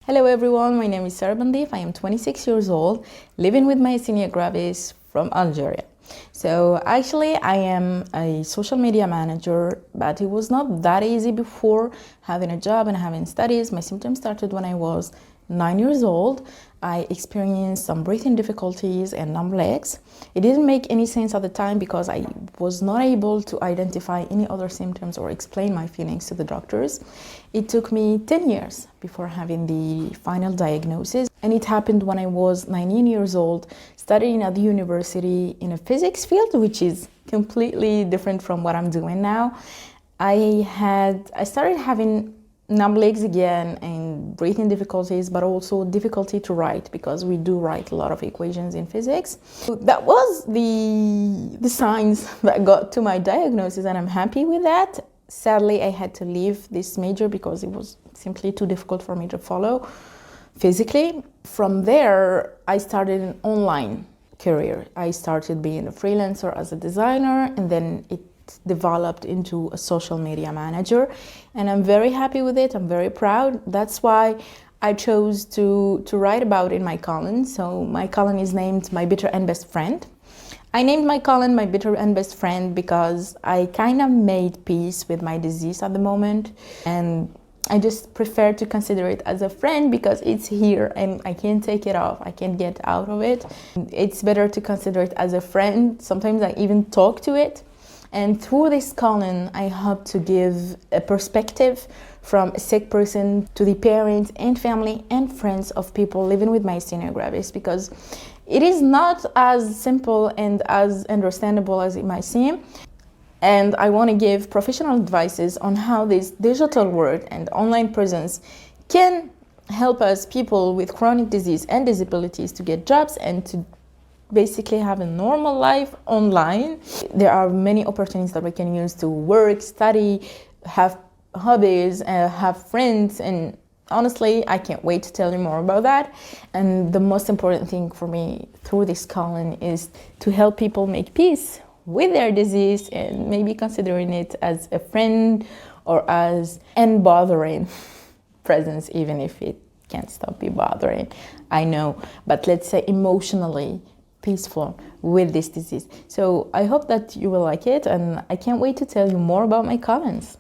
Hello everyone, my name is Sarah Bandif. I am 26 years old, living with Myasthenia Gravis from Algeria. So actually I am a social media manager, but it was not that easy before having a job and having studies. My symptoms started when I was 9 years old. I experienced some breathing difficulties and numb legs. It didn't make any sense at the time because I was not able to identify any other symptoms or explain my feelings to the doctors. It took me 10 years before having the final diagnosis, and it happened when I was 19 years old, studying at the university in a physics field, which is completely different from what I'm doing now. I started having numb legs again and breathing difficulties, but also difficulty to write because we do write a lot of equations in physics. So that was the signs that got to my diagnosis, and I'm happy with that. Sadly, I had to leave this major because it was simply too difficult for me to follow physically. From there, I started an online career. I started being a freelancer as a designer, and then it developed into a social media manager, and I'm very happy with it. I'm very proud. That's why I chose to write about in my column. So my column is named My Bitter and Best Friend. I named my column My Bitter and Best Friend because I kind of made peace with my disease at the moment, and I just prefer to consider it as a friend because it's here and I can't take it off. I can't get out of it. It's better to consider it as a friend. Sometimes I even talk to it. And through this column, I hope to give a perspective from a sick person to the parents and family and friends of people living with myasthenia gravis, because it is not as simple and as understandable as it might seem. And I want to give professional advices on how this digital world and online presence can help us, people with chronic disease and disabilities, to get jobs and to basically have a normal life online. There are many opportunities that we can use to work, study, have hobbies, have friends, and honestly, I can't wait to tell you more about that. And the most important thing for me through this column is to help people make peace with their disease and maybe considering it as a friend or as unbothering presence, even if it can't stop me bothering, I know, but let's say emotionally peaceful with this disease. So I hope that you will like it, and I can't wait to tell you more about my columns.